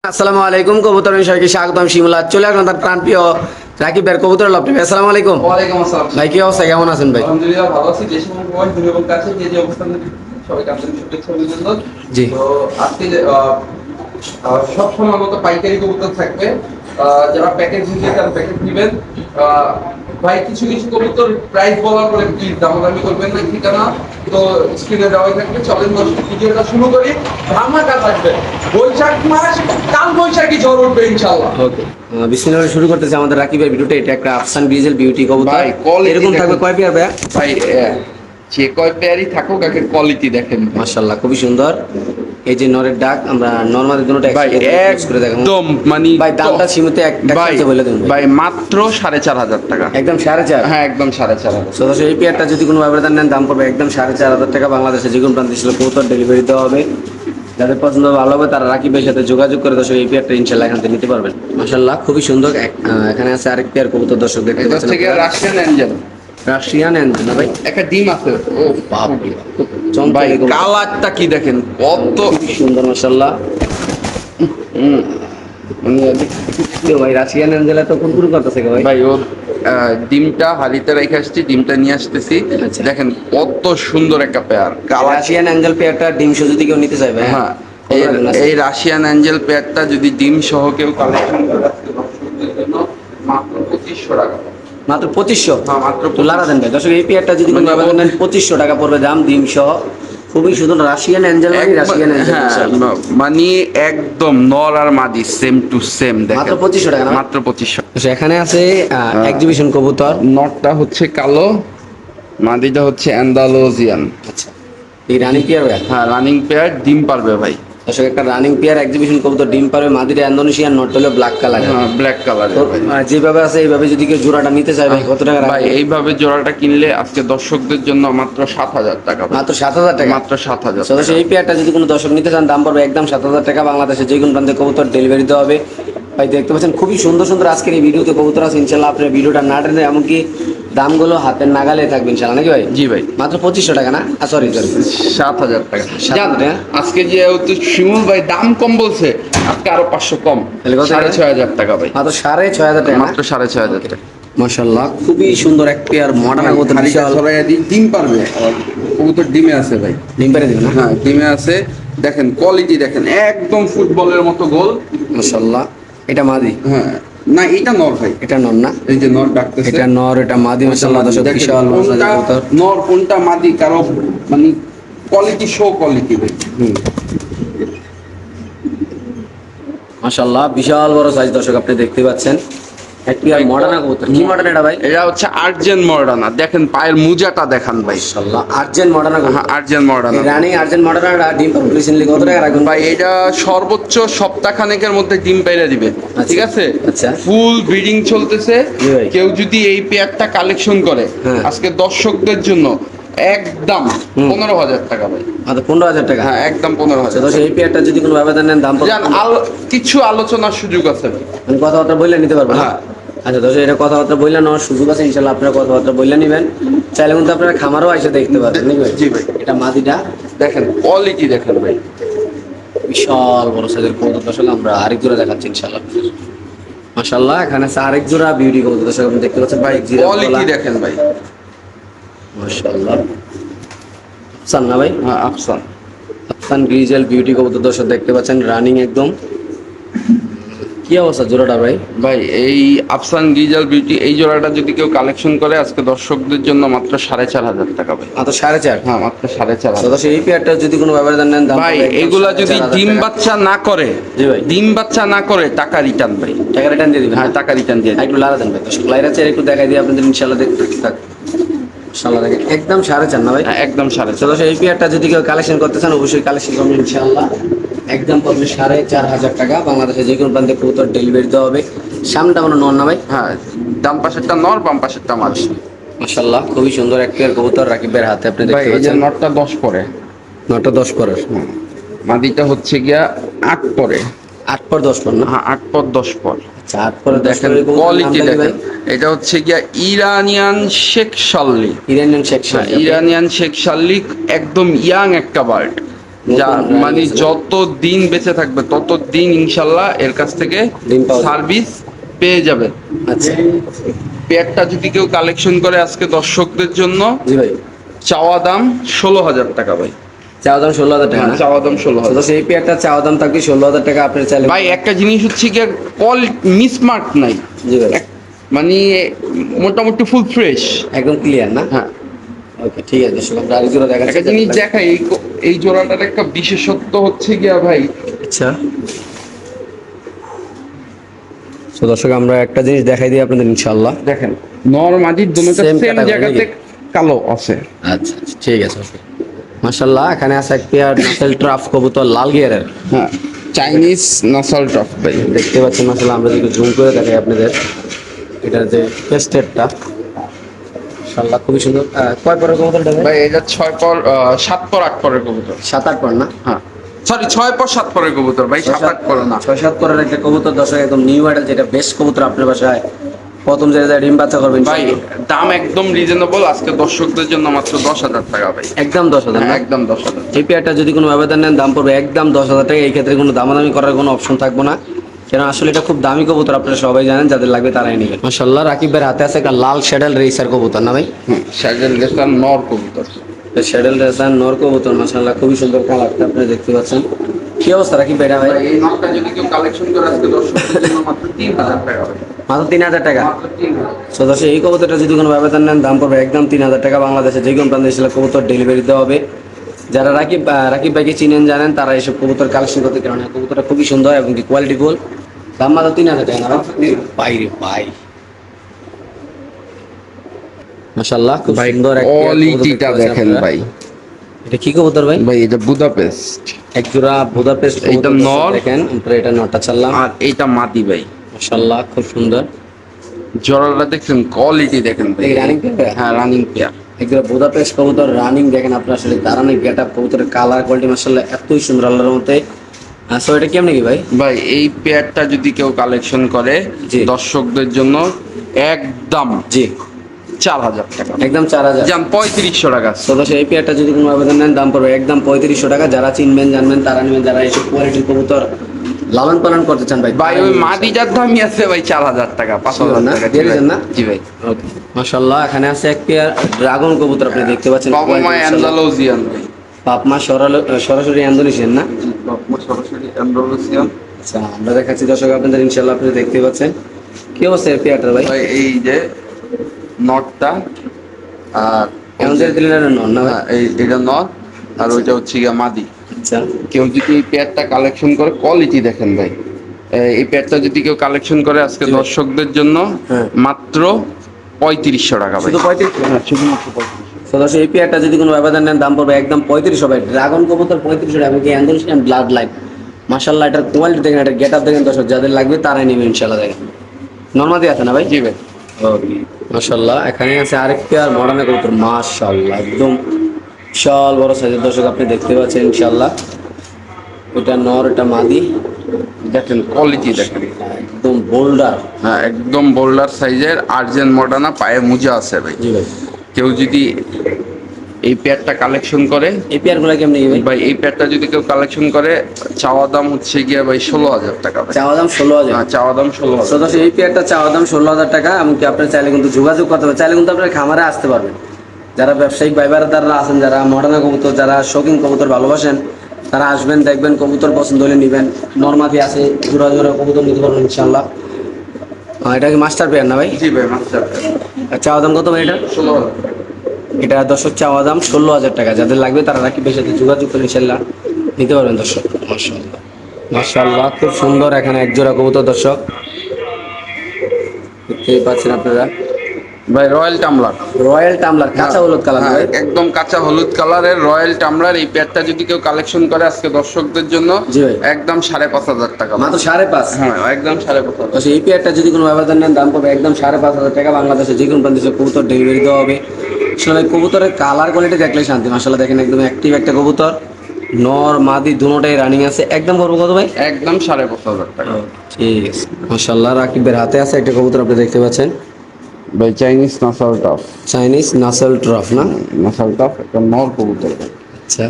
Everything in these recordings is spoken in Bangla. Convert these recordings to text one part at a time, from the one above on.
আসসালামু আলাইকুম কবুতর সবাইকে স্বাগতম শিমুলা চলে আসলাম তার প্রাণপ্রিয় রাকিব ভাইয়ের কবুতর লপটি ভাই আসসালামু আলাইকুম। ওয়ালাইকুম আসসালাম। ভাই কি অবস্থা, কেমন আছেন ভাই? আলহামদুলিল্লাহ ভালো আছি। দেশ এবং প্রবাস দূরে এবং কাছে যে যে অবস্থানে সবাইকে আন্তরিক শুভেচ্ছা ও অভিনন্দন। জি। তো আজকে সব সময় মতো পাইকারি কবুতর থাকবে। যারা প্যাকেজ নিতে চান প্যাকেজ নেবেন। ভাই কিছু কিছু কবুতর প্রাইস বলার পরে প্লিজ দামাদামি করবেন না, ঠিকানা তো স্ক্রিনে দেওয়াই থাকবে। চলেন ভিডিওটা শুরু করি। ধামাকা থাকবে, বৈশাখ মাস, কাল বৈশাখী ঝড় উঠবে ইনশাআল্লাহ। ওকে, বিসমিল্লাহ শুরু করতেছি আমাদের রাকিবের ভিডিওটা। এটা একটা আফসান গ্রিজেল বিউটি কবুতর। ভাই, quality এরকম থাকবে দেখুন। কয় পেয়ার ভাইয়া? ভাই যে কয় পেয়ারই থাকুক আগে কোয়ালিটি দেখেন। মাশাআল্লাহ খুবই সুন্দর। এই যে নরের ডাক আমরা নরমালি দুটোটা ভাই একসাথে করে দেখাবো। একদম মানে ভাই দামটা সীমিত ভাই একটা বলে দিন ভাই। ভাই মাত্র 4,500 টাকা। একদম 4.5। হ্যাঁ একদম 4,500। সদস্য এই পেয়ারটা যদি কোনো ব্যবধান নেন দাম পড়বে একদম 4,500 টাকা। বাংলাদেশে যে কোনো প্রান্তে ছিল কবুতর ডেলিভারি দেওয়া হবে। যাদের পছন্দ ভালো হবে তারা রাকিবের সাথে যোগাযোগ করে দর্শক এই পেয়ারটা ইনশাল্লাহ এখান থেকে নিতে পারবেন। মাশাআল্লাহ খুবই সুন্দর। এখানে আছে আরেক পেয়ার কবুতর দর্শক দেখতে এটা পাচ্ছেন থেকে আপনারা। Russian Angel. রাশিয়ান এনজেল না ভাই? একটা ডিম আছে। ও বাপ রে, খুব ভাই চমৎকার এই কবুতর। কালারটা কি দেখেন কত খুবই সুন্দর মাশাআল্লাহ। ভাই রাশিয়ান এনজেল তো কুরকুর করতেছে ভাই। ভাই ওর ডিমটা হাড়িতে রেখে আসছি, ডিমটা নিয়ে আসতেছি। আচ্ছা। দেখেন কত সুন্দর একটা পেয়ার কালার। রাশিয়ান এনজেল পেয়ারটা ডিম সহ যদি কেউ নিতে চাইবে, হ্যাঁ এই রাশিয়ান অ্যাঞ্জেল পেয়ারটা যদি ডিম সহ কেউ কালেকশন করে আজকে দর্শকদের জন্য মাত্র 2,500 টাকা। মাত্র 2500। হ্যাঁ, মাত্র তো লারা দেন ভাই দর্শক এই পেয়ারটা যদি কোনো মানে ব্যবধান নেন 2500 টাকা পড়বে দাম ডিম সহ। খুবই সুন্দর রাশিয়ান এনজেল মানে রাশিয়ান এনজেল। হ্যাঁ মানে একদম নর আর মাদি সেম টু সেম দেখেন। মাত্র 2500 টাকা না? মাত্র 2500। তো এখানে আছে এক্সিবিশন কবুতর। নটটা হচ্ছে কালো, মাদিটা হচ্ছে অ্যান্ডালোজিয়ান। আচ্ছা, এই রানিং পেয়ার ভাই? হ্যাঁ রানিং পেয়ার, ডিম পারবে ভাই। দর্শক একটা রানিং পেয়ার এক্সিবিশন কবুতর ডিম পারবে। মাদিরা ইন্দোনেশিয়ান, নট হলো ব্ল্যাক কালার। হ্যাঁ ব্ল্যাক কালারের তো ভাই। যেভাবে আছে এইভাবে যদি কেউ জোড়াটা নিতে চায় ভাই কত টাকা ভাই রাখবেন? এইভাবে জোড়াটা কিনলে আজকে দর্শকদের জন্য মাত্র 7,000 টাকা ভাই। মাত্র 7,000 টাকা। মাত্র 7,000 সদস্য টাকা। এই পেয়ারটা যদি কোনো দর্শক নিতে চান দাম পড়বে একদম 7,000 টাকা। বাংলাদেশে যে কোনো প্রান্তে কবুতর ডেলিভারি দেওয়া হবে। ভাই দেখতে পাচ্ছেন খুবই সুন্দর সুন্দর আজকের এই ভিডিওতে কবুতর আছে। ইনশাল্লাহ আপনার ভিডিওটা না টেনে এমনকি দামগুলো হাতের নাগালে থাকবে ইনশাল্লাহ, নাকি ভাই? জি ভাই। মাত্র 2500 টাকা না? সরি 7,000 টাকা। 7,000 টাকা। আজকে যেহেতু শিমুল ভাই দাম কম বলছে, আজকে আরো 500 কম, তাহলে কত? 6,500 টাকা ভাই। মাত্র 6,500 টাকা না? মাত্র 6,500 টাকা। মাশাআল্লাহ খুবই সুন্দর এক পেয়ার মডার্ন কবুতর। বিশাল ডিম পারবে, কবুতর ডিমে আছে ভাই। ডিম পেরে দিবেন না? হ্যাঁ ডিমে আছে। দেখেন কোয়ালিটি দেখেন একদম ফুটবলের মতো গোল। মাশাআল্লাহ এটা মাদি? হ্যাঁ না এটা নর ভাই। এটা নর না? এই যে নর ডাকতেছে। এটা নর, এটা মাদি। মাশাআল্লাহ দর্শক দেখেন বিশাল বড় সাইজের কোনটা কবুতর। নর কোনটা মাদি কারো মানে কোয়ালিটি শো কোয়ালিটি ভাই। মাশাআল্লাহ বিশাল বড় সাইজ দর্শক আপনি দেখতে পাচ্ছেন। একটি আর মডার্ন কবুতর। কি মডার্ন এটা ভাই? এটা হচ্ছে আর্জেন্ট মডার্না। দেখেন পায়ের মুজাটা দেখান ভাই। মাশাআল্লাহ আর্জেন্ট মডার্ন কবুতর। হ্যাঁ আর্জেন্ট মডার্না। রানী আর্জেন্ট মডার্ন ডিম রিসেন্টলি কত টাকা রাখবেন ভাই এটা সর্বোচ্চ সপ্তাহখানেকের মধ্যে ডিম পেড়ে দিবে। আচ্ছা, ঠিক আছে? আচ্ছা। ফুল ব্রিডিং চলতেছে। জি ভাই। কেউ যদি এই পেয়ারটা কালেকশন করে হ্যাঁ। আজকে দর্শকদের জন্য একদম 15,000 টাকা ভাই। মাত্র 15,000 টাকা। হ্যাঁ একদম আচ্ছা 15,000। দর্শক এই পেয়ারটা যদি কোনো ব্যবধান নেন দাম জান কিছু আলোচনার সুযোগ আছে ভাই। মানে কথাবার্তা বললে নিতে পারবেন? হ্যাঁ। আচ্ছা দর্শক এটা কথাবার্তা বললে নেওয়ার সুযোগ আছে ইনশাল্লাহ। আপনারা কথাবার্তা বললে নেবেন। চাইলে কিন্তু আপনারা খামারও এসে দেখতে পারবেন, নাকি ভাই? জি ভাই। এটা মাদিটা দেখেন কোয়ালিটি দেখেন ভাই। বিশাল বড় সাইজের কবুতর দর্শক। আমরা আরেক জোড়া দেখাচ্ছি ইনশাল্লাহ। মাশাআল্লাহ এখানে আছে আরেক জোড়া বিউটি কবুতর দর্শক আপনি দেখতে পাচ্ছেন ভাই কোয়ালিটি দেখেন ভাই। মাশাআল্লাহ আফসান না ভাই? হ্যাঁ আফসান। আফসান গ্রিজেল বিউটি কবুতর দর্শক দেখতে পাচ্ছেন রানিং একদম। কি অবস্থা জোড়াটা ভাই? ভাই এই আফসান গিজাল বিউটি এই জোড়াটা যদি কেউ কালেকশন করে আজকে দর্শকদের জন্য মাত্র 4,500 টাকা ভাই। মাত্র 4.5। হ্যাঁ মাত্র 4,500। দর্শক এই পেয়ারটা যদি কোনো ব্যবধান নেন দাম ভাই পড়বে একদম এগুলা যদি 4,500 ডিম টাকা। বাচ্চা না করে, জি ভাই। ডিম বাচ্চা না করে টাকা রিটার্ন ভাই। টাকা রিটার্ন দিয়ে দিবেন? হ্যাঁ টাকা রিটার্ন দিয়ে একটু লারা দেন ভাই দর্শক। লাইরা চেয়ে একটু দেখাই দিয়ে আপনাদের ইনশাআল্লাহ দেখতে থাক। মাশাআল্লাহ দেখেন একদম 4.5 না ভাই? হ্যাঁ একদম 4,500। তো দর্শক এই পেয়ারটা যদি কেউ কালেকশন করতে চান অবশ্যই কালেকশন করবেন ইনশাআল্লাহ। একদম পড়বে 4,500 টাকা। বাংলাদেশে যে কোনো প্রান্তে কবুতর ডেলিভারি দেওয়া হবে। সামনেটা কোনো নন না ভাই? হ্যাঁ ডান পাশেরটা নর, বাম পাশেরটা মাদি। মাশাআল্লাহ খুবই সুন্দর এক পেয়ার কবুতর রাকিবের হাতে আপনি ভাই দেখতে এই যে পাচ্ছেন। নরটা 10 পরে, নটা 10 পরের। মাদিটা হচ্ছে গিয়া 8 পরে। 8 পর 10 পর না? হ্যাঁ 8 পর 10 পর। আচ্ছা 8 পরে 10 দেখেন পরের কবুতরের কোয়ালিটি নামটা কি ভাই? দেখেন। এটা হচ্ছে গিয়া ইরানিয়ান শেখ শাল্লি। Iranian section. ইরানিয়ান শেখ শাল্লি একদম ইয়াং একটা বার্ড। যা নতুন running মানে আছে না? যত দিন বেঁচে থাকবে তত দিন ইনশাল্লাহ এর কাছ থেকে ডিম পাওয়া যাবে। সার্ভিস পেয়ে যাবে। আচ্ছা পেয়ারটা যদি কেউ কালেকশন করে আজকে দর্শকদের জন্য, জি ভাই, চাওয়া দাম 16,000 টাকা ভাই। চাওয়া দাম 16,000 টাকা হ্যাঁ, না? চাওয়া দাম তো 16,000। সেই পেয়ারটা চাওয়া দাম থাকবে 16,000 টাকা, আপনার চাইলে ভাই একটা জিনিস হচ্ছে কি, কল মিসমার্ক নাই। জি ভাই, মানে মোটামুটি ফুল ফ্রেশ। একদম ক্লিয়ার না? হ্যাঁ, ওকে ঠিক আছে দর্শক, আমরা আরেক জোড়া দেখাচ্ছি। একটা জিনিস দেখাই, এই জোড়াটার একটা বিশেষত্ব হচ্ছে গিয়া ভাই, আচ্ছা তো দর্শক আমরা একটা জিনিস দেখাই দিই আপনাদের ইনশাআল্লাহ। দেখেন নর মাদির দুটোটা Same সেম category জায়গাতে নাকি? কালো আছে। আচ্ছা আচ্ছা, ঠিক আছে ওকে। মাশাআল্লাহ, এখানে আছে এক পেয়ার নাসেল ট্রাফ কবুতর লাল গিয়ারের। হ্যাঁ, চাইনিজ নাসাল টফ ভাই। দেখতে পাচ্ছেন মাশাআল্লাহ, আমরা যদি জুম করে দেখাই আপনাদের, এটার যে পেস্টেডটা মাশাআল্লাহ খুবই সুন্দর। কয় পরের কবুতরটা ভাই? ভাই এটা 7 পর 8 পরের কবুতর। 7-8 পর না? হ্যাঁ, সরি 6 পর 7 পরের কবুতর ভাই, 7-8 পর না। 6-7 পরের একটা কবুতর দর্শক, একদম নিউ অ্যাডাল, যেটা বেস্ট কবুতর আপনার বাসায় প্রথম যে ডিম বাচ্চা করবেন ভাই দাম একদম রিজনেবল, আজকে দর্শকদের জন্য মাত্র 10,000 টাকা ভাই। একদম 10,000 হ্যাঁ, না? একদম 10,000। এই পেয়ারটা যদি কোনো ব্যবধান নেন দাম পড়বে একদম 10,000 টাকা। এই ক্ষেত্রে কোনো দামাদামি করার কোনো অপশন থাকবে না, কেন আসলে এটা খুব দামি কবুতর, আপনারা সবাই জানেন, যাদের লাগবে তারাই নেবেন। মাশাআল্লাহ, রাকিবের হাতে আছে একটা লাল শ্যাডেল রেসার কবুতর না ভাই? শার্টের লেসার নর কবুতর। শ্যাডেল রেসার নর কবুতর মাশাআল্লাহ খুবই সুন্দর কালারটা আপনারা দেখতে পাচ্ছেন। কি অবস্থা রাকিব ভাই? ভাই ভাই এই নরটা যদি কেউ কালেকশন করে আজকে দর্শকদের জন্য মাত্র 3,000 টাকা ভাই। মাত্র 3,000 টাকা। মাত্র 3,000। সদস্য এই কবুতরটা যদি কোনো ব্যবধান নেন দাম পড়বে একদম 3,000 টাকা। বাংলাদেশে যে কোনো প্রান্তে এসে কবুতর ডেলিভারি দেওয়া হবে। যারা রাকিব ভাইকে চিনেন জানেন তারা এসব কবুতর কালেকশন করতে, কারণ কবুতরটা খুবই সুন্দর এবং কি কোয়ালিটি ফুল। দাম মাত্র 3,000 টাকা না ভাই? রে ভাই মাশাআল্লাহ, খুব ভাই সুন্দর একটা কোয়ালিটিটা দেখেন ভাই। এটা কি কবুতর ভাই? ভাই এটা বুদাপেস্ট, এক জোড়া বুদাপেস্ট এইটা কবুতর নর। দেখেন, আমরা এটা নরটা চাললাম। আর এইটা মাদি ভাই। মাশাআল্লাহ খুব সুন্দর। জোড়াটা দেখছেন, কোয়ালিটি দেখেন ভাই। এই রানিং পেয়ার? হ্যাঁ, রানিং পেয়ার। একজোড়া বুদাপেস্ট কবুতর রানিং দেখেন আপনার, আসলে দাঁড়ানো গেটআপ, কবুতরের কালার কোয়ালিটি মাশাআল্লাহ এতই সুন্দর আল্লাহর মতে। সো এটা কেমন কি ভাই? ভাই এই পেয়ারটা যদি কেউ কালেকশন করে জি। দর্শকদের জন্য একদম জি 4,000 টাকা। একদম 4,000। যান 3,500 টাকা। সদস্য এই পেয়ারটা যদি কোনো আবেদন নেন দাম পড়বে একদম 3,500 টাকা। যারা চিনবেন জানবেন তারা নেবেন, যারা এইসব কোয়ালিটির কবুতর লালন পালন করতে চান ভাই ভাই ওই মাদিটার দামই আছে ভাই 4,000 টাকা, 5,000 না? টাকা। দিয়ে দিবেন না? জি ভাই। ওকে মাশাআল্লাহ, এখানে আছে এক পেয়ার ড্রাগন কবুতর, আপনি দেখতে পাচ্ছেন। বাবা মা অ্যান্ডালুসিয়ান ভাই। পাপমা সরাসরি ইন্দোনেশিয়ান না? বাবা মা সরাসরি অ্যান্ডালুসিয়ান। আচ্ছা আমরা দেখাচ্ছি দর্শক আপনাদের, ইনশাআল্লাহ আপনি দেখতে পাচ্ছেন। কি অবস্থা এই পেয়ারটার ভাই? ভাই এই যে নটটা আর কেমন করে দিলেন? এটা নন না ভাই? হ্যাঁ, এটা নট আর ওইটা হচ্ছে গিয়া মাদি। আচ্ছা কেউ যদি এই পেয়ারটা কালেকশন করে, কোয়ালিটি দেখেন ভাই। এই পেয়ারটা যদি কেউ কালেকশন করে আজকে জি ভাই। দর্শকদের জন্য হ্যাঁ। মাত্র 3,500 টাকা ভাই। শুধু 35? হ্যাঁ, শুধুমাত্র 3500। সদস্য এই পেয়ারটা যদি কোনো ব্যবধান নেন দাম পড়বে একদম 3500 ভাই। ড্রাগন কবুতর 3500 টাকা, কি ইন্দোনেশিয়ান ব্লাড লাইন। মাশাআল্লাহ এটার কোয়ালিটি দেখেন, এটার গেটআপ দেখেন দর্শক, যাদের লাগবে তারাই নেবে ইনশাআল্লাহ। দেখেন নরমাদি আছে না ভাই? জি ভাই। ওকে মাশাআল্লাহ, এখানে আছে আরেক পেয়ার মডার্ন কবুতর মাশাআল্লাহ একদম বিশাল বড় সাইজের দর্শক, আপনি দেখতে পাচ্ছেন ইনশাআল্লাহ। এটা নর, এটা মাদি, দেখেন কোয়ালিটি দেখেন। একদম বোল্ডার। হ্যাঁ, একদম বোল্ডার সাইজের আর্জেন্ট মডার্না, পায়ে মোজা আছে ভাই। জি ভাই। কেউ যদি এই পেয়ারটা কালেকশন করে, এই পেয়ারগুলো কেমন কি ভাই? ভাই এই পেয়ারটা যদি কেউ কালেকশন করে চাওয়া দাম হচ্ছে গিয়া ভাই 16,000 টাকা ভাই। চাওয়া দাম 16,000। হ্যাঁ, চাওয়া দাম 16,000। সদস্য এই পেয়ারটা চাওয়া দাম 16,000 টাকা। এমনকি আপনার চাইলে কিন্তু যোগাযোগ করতে পারবেন, চাইলে কিন্তু আপনার খামারে আসতে পারবেন। যারা ব্যবসায়িক ভাইবারদাররা আছেন, যারা মডার্ন কবুতর, যারা শৌখিন কবুতর ভালোবাসেন, তারা আসবেন, দেখবেন কবুতর পছন্দ হলে নেবেন। নরমাদি আছে, জোড়া জোড়া কবুতর নিতে পারবেন ইনশাআল্লাহ। এটা কি মাস্টার পেয়ার না ভাই? জি ভাই, মাস্টার। আর চাওয়া দাম কত ভাই এটা? 16,000। এটা দর্শক চাওয়া দাম 16,000 টাকা। যাদের লাগবে তারা রাকিবের সাথে যোগাযোগ করে ইনশাআল্লাহ নিতে পারবেন দর্শক। মাশাআল্লাহ মাশাআল্লাহ খুব সুন্দর এখানে এক জোড়া কবুতর দর্শক দেখতেই পাচ্ছেন আপনারা। ভাই রয়্যাল টামলার। রয়্যাল টামলার কাঁচা হলুদ কালার হ্যাঁ, ভাই? একদম কাঁচা হলুদ কালারের রয়্যাল টামলার। এই পেয়ারটা যদি কেউ কালেকশন করে আজকে দর্শকদের জন্য জি ভাই। একদম 5,500 টাকা। মাত্র 5.5? হ্যাঁ, একদম 5,500। আচ্ছা এই পেয়ারটা যদি কোনো ব্যবধান নেন দাম পাবে একদম 5,500 টাকা। বাংলাদেশে যে কোনো প্রান্তে কবুতর ডেলিভারি দেওয়া হবে। আসলে কবুতরের কালার কোয়ালিটি দেখলেই শান্তি। মাশাআল্লাহ দেখেন একদম অ্যাক্টিভ একটা কবুতর, নর মাদি দুটোটাই রানিং আছে। একদম করবো কত ভাই? একদম 5,500 টাকা। ঠিক আছে মাশাআল্লাহ, রাকিবের হাতে আছে একটা কবুতর, আপনি দেখতে পাচ্ছেন। ভাই চাইনিজ নাসাল টফ। চাইনিজ নাসেল ট্রফ না? নাসাল টফ একটা নর কবুতর। আচ্ছা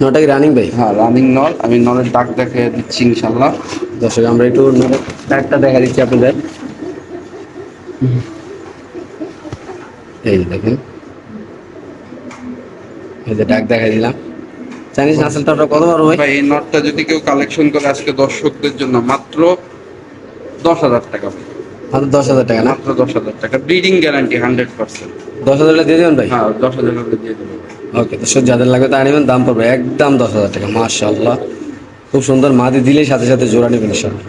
নটা কি রানিং ভাই? হ্যাঁ রানিং নর, আমি নরের ডাক দেখে দিচ্ছি ইনশাল্লাহ। দর্শক আমরা একটু ডাকটা দেখা দিচ্ছি আপনাদের। এই যে দেখেন, এই যে ডাক দেখা দিলাম। চাইনিজ নাসেলটা ওটা কত বড় ভাই? ভাই এই নটটা যদি কেউ কালেকশন করে আজকে দর্শকদের জন্য মাত্র 10,000 টাকা ভাই। মাত্র 10,000 টাকা না? মাত্র 10,000 টাকা, ব্রিডিং গ্যারান্টি 100%। 10,000 টাকা দিয়ে দেবেন ভাই? হ্যাঁ 10,000 টাকা দিয়ে দেবো। ওকে, দর্শক যাদের লাগবে তা নেবেন, দাম পড়বে একদম 10,000 টাকা। মাশাআল্লাহ, খুব সুন্দর, মাদি দিলেই সাথে সাথে জোড়া নেবেন ইনশাআল্লাহ।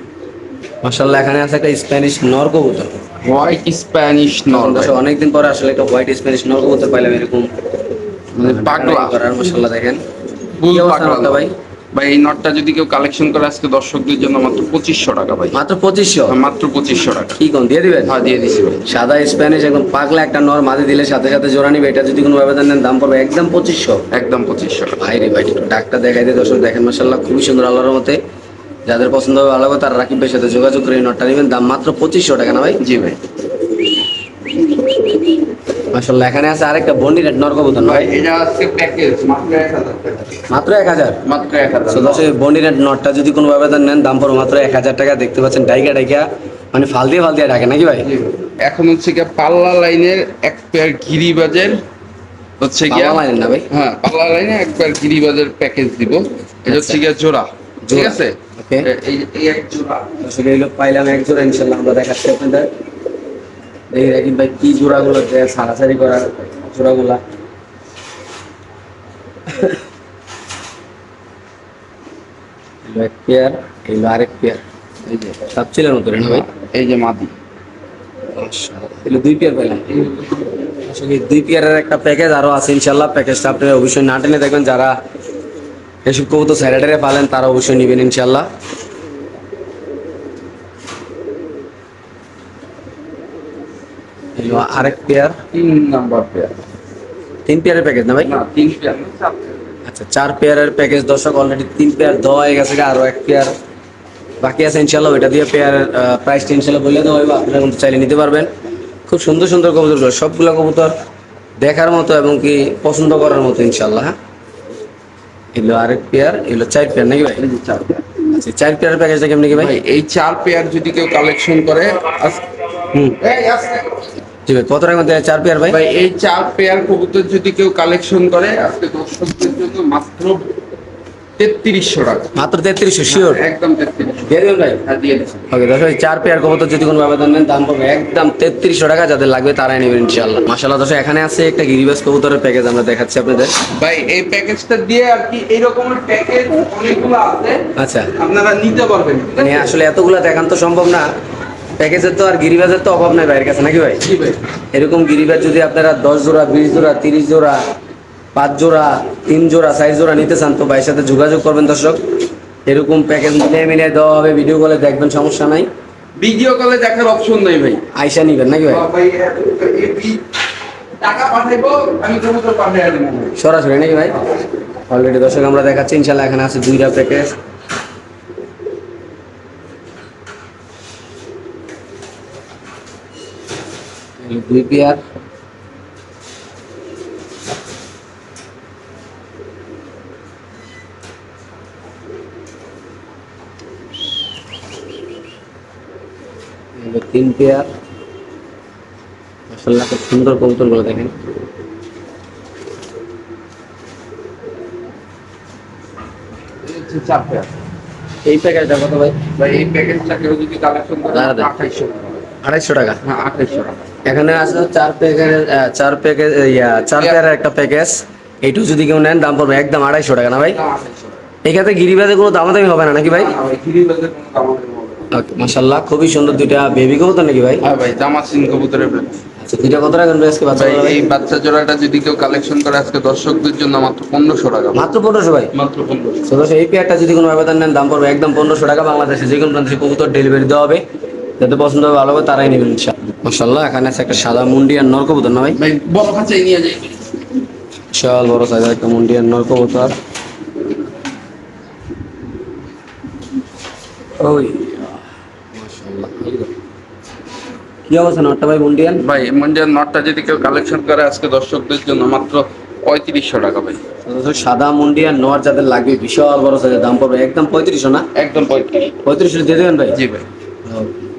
মাশাআল্লাহ, এখানে আছে একটা স্প্যানিশ নর কবুতর। হোয়াইট স্প্যানিশ নর ভাই। দর্শক অনেকদিন পরে আসলে একটা হোয়াইট স্প্যানিশ নর কবুতর পাইলাম এরকম মানে পাগলা করার। মাশাআল্লাহ দেখেন ফুল কি অবস্থা পাগলা নটটা ভাই? ভাই এই নটটা যদি কেউ কালেকশন করে আজকে দর্শকদের জন্য মাত্র 2500 টাকা ভাই। মাত্র 2500? মাত্র 2500 টাকা। কি কোন দিয়ে দিবেন? হ্যাঁ দিয়ে দিছি ভাই। সাদা স্প্যানিশ একদম পাগলা একটা নর মাদি দিলে সাথে সাথে জোড়া নিবে। এটা যদি কোনো ব্যবধান নেন দাম পড়বে একদম 2500। একদম 2500 টাকা। ভাই রে ভাই, একটু ডাকটা দেখাই দিয়ে দর্শক দেখেন। মাশাআল্লাহ, খুবই সুন্দর আল্লাহর মতে। যাদের পছন্দ হবে ভালো হবে তারা রাকিব ভাইয়ের সাথে যোগাযোগ করে এই নটটা নেবেন। দাম মাত্র 2500 টাকা না ভাই? জি ভাই। মাশাআল্লাহ, এখানে আছে আরেকটা বন্ডি রেড নর কবুতর না ভাই ভাই? এটা আজকে প্যাকেজ মাত্র 1000 টাকা। মাত্র 1000? মাত্র 1000 তো দর্শক বন্ডি রেড নটটা যদি কোনো ব্যবধান নেন দাম পড়বে মাত্র 1000 টাকা। দেখতে পাচ্ছেন ডাইকা ডাইকা মানে ফাল দিয়ে ডাকে নাকি ভাই? জি ভাই। এখন হচ্ছে গিয়ে পাল্লা লাইনের এক পেয়ার গিরিবাজের হচ্ছে গিয়ে পাল্লা লাইনের না ভাই? হ্যাঁ পাল্লা লাইনে এক পেয়ার গিরিবাজের প্যাকেজ দিব। এটা হচ্ছে গিয়ে জোড়া, ঠিক আছে? ওকে, এই এক জোড়া। দর্শক এই লোক পাইলাম এক জোড়া ইনশাআল্লাহ আমরা দেখাচ্ছি আপনাদের। দেখি রাকিব ভাই কি জোড়াগুলো দেয় সারাসারি করার জোড়াগুলা। এগুলো এক পেয়ার, এগুলো আরেক পেয়ার। এই যে সব ছিলেন মতো না ভাই? এই যে মাদি। এগুলো 2 পেয়ার পাইলাম। আসলে 2 পেয়ারের একটা প্যাকেজ আরো আছে ইনশাআল্লাহ। প্যাকেজটা আপনি অবশ্যই না টেনে দেখবেন। যারা এসব কবুতর স্যারেডারে পালেন তারা অবশ্যই নেবেন ইনশাআল্লাহ। এগুলো আরেক পেয়ার। 3 number pair. 3 পেয়ারের প্যাকেজ না ভাই? না 3 পেয়ার না 4 পেয়ার। আচ্ছা, 4 পেয়ারের প্যাকেজ দর্শক। অলরেডি 3 পেয়ার দেওয়া হয়ে গেছে, আরো 1 পেয়ার বাকি আছে ইনশাআল্লাহ। ওইটা দিয়ে পেয়ারের প্রাইসটা ইনশাআল্লাহ বলে দেওয়া হবে, আপনারা কিন্তু চাইলে নিতে পারবেন। খুব সুন্দর সুন্দর কবুতরগুলো, সবগুলো কবুতর দেখার মতো এবং কি পছন্দ করার মতো ইনশাআল্লাহ। হ্যাঁ, এগুলো আরেক পেয়ার, এগুলো 4 পেয়ার নাকি ভাই? এই যে 4 পেয়ার। আচ্ছা, 4 পেয়ারের প্যাকেজটা কেমনি কি ভাই? ভাই এই 4 পেয়ার যদি কেউ কালেকশন করে হুম, এই আসলে জি ভাই, কত টাকার মধ্যে 4 পেয়ার ভাই? ভাই এই 4 পেয়ার কবুতর যদি কেউ কালেকশন করে আজকে দর্শকদের জন্য মাত্র 3300 টাকা। মাত্র 3300 শিওর? একদম 3300 দিয়ে দেবেন ভাই? হ্যাঁ দিয়ে দিচ্ছি। ওকে দর্শক, 4 পেয়ার কবুতর যদি কোনো ব্যবধান নেন দাম পড়বে একদম 3300 টাকা। যাদের লাগবে তারাই নেবেন ইনশাআল্লাহ। মাশাআল্লাহ দর্শক, এখানে আছে একটা গিরিবাজ কবুতরের প্যাকেজ আমরা দেখাচ্ছি আপনাদের। ভাই এই প্যাকেজটা দিয়ে আর কি এই রকমের প্যাকেজ অনেকগুলো আছে, আচ্ছা, আপনারা নিতে পারবেন, ঠিক মানে আছে? আসলে এতগুলো দেখান তো সম্ভব না। প্যাকেজের তো আর গিরিবাজের তো অভাব নাই ভাইয়ের কাছে নাকি ভাই? জি ভাই। এরকম গিরিবাজ যদি আপনারা 10 জোড়া, 20 জোড়া, 30 জোড়া, 5 জোড়া, 3 জোড়া, 4 জোড়া নিতে চান তো ভাইয়ের সাথে যোগাযোগ করবেন দর্শক। এরকম প্যাকেজ মিলিয়ে দেওয়া হবে, ভিডিও কলে দেখবেন, সমস্যা নাই। ভিডিও কলে দেখার অপশন নাই ভাই। আইসা নিবেন নাকি ভাই? ভাই টাকা পাঠাইবো, আমি কবুতর পাঠাই দেবো। সরাসরি নাকি ভাই? অলরেডি দর্শক আমরা দেখাচ্ছি ইনশাআল্লাহ। এখানে আছে 2টা প্যাকেজ। এগুলো 2 পেয়ার। এগুলো 3 পেয়ার। মাশাআল্লাহ, খুব সুন্দর কবুতরগুলো দেখেন। এই হচ্ছে 4 পেয়ার। এই প্যাকেজটা কত ভাই? ভাই এই প্যাকেজটা কেউ যদি কালেকশন করে দাঁড়া দেন। 2800 টাকা। 250 টাকা। হ্যাঁ 2800 টাকা। এখানে আছে 4 প্যাকেজ, 4 প্যাকেজ, 4 পেয়ারের একটা প্যাকেজ। এইটু যদি কেউ নেন দাম পড়বে একদম 250 টাকা না ভাই? 2800 টাকা। এখানে গিরিবাজে কোনো দামাদামি হবে না নাকি ভাই? না ভাই গিরিবাজের কোনো দাম হবে না। ওকে, মাশাআল্লাহ, খুবই সুন্দর 2টা বেবি কবুতর নাকি ভাই? হ্যাঁ ভাই জামাসিন কবুতরের ব্যাপার। আচ্ছা, 2টা কত টাকা নেবে আজকে বাচ্চা ভাই ভাই? এই বাচ্চা জোড়াটা যদি কেউ কালেকশন করে আজকে দর্শকদের জন্য মাত্র 1500 টাকা। মাত্র 1500 ভাই? মাত্র 1500। তো দর্শক, এই পেয়ারটা যদি কোনো ব্যবধান নেন দাম পড়বে একদম 1500 টাকা। বাংলাদেশে যে কোনো প্রান্তে কবুতর ডেলিভারি দেওয়া হবে। যাদের পছন্দ হবে ভালো হবে তারাই নেবেন ইনশাআল্লাহ। মাশাআল্লাহ, এখানে আছে একটা সাদা মুন্ডিয়ান নর কবুতর না ভাই? ভাই বড় খাঁচাই নিয়ে যাই। বিশাল বড় সাইজের একটা মুন্ডিয়ান নর কবুতর। ওই মাশাআল্লাহ, কি অবস্থা নটটা ভাই মুন্ডিয়ান? ভাই মন্ডিয়ার নটটা যদি কেউ কালেকশন করে আজকে দর্শকদের জন্য মাত্র 3500 টাকা ভাই। তো সাদা মুন্ডি আর নোয়ার যাদের লাগবে বিশাল বড় সাইজের দাম পড়বে একদম 3500 না? একদম 35। 3500 দিয়ে দেবেন ভাই? জি ভাই। ওকে।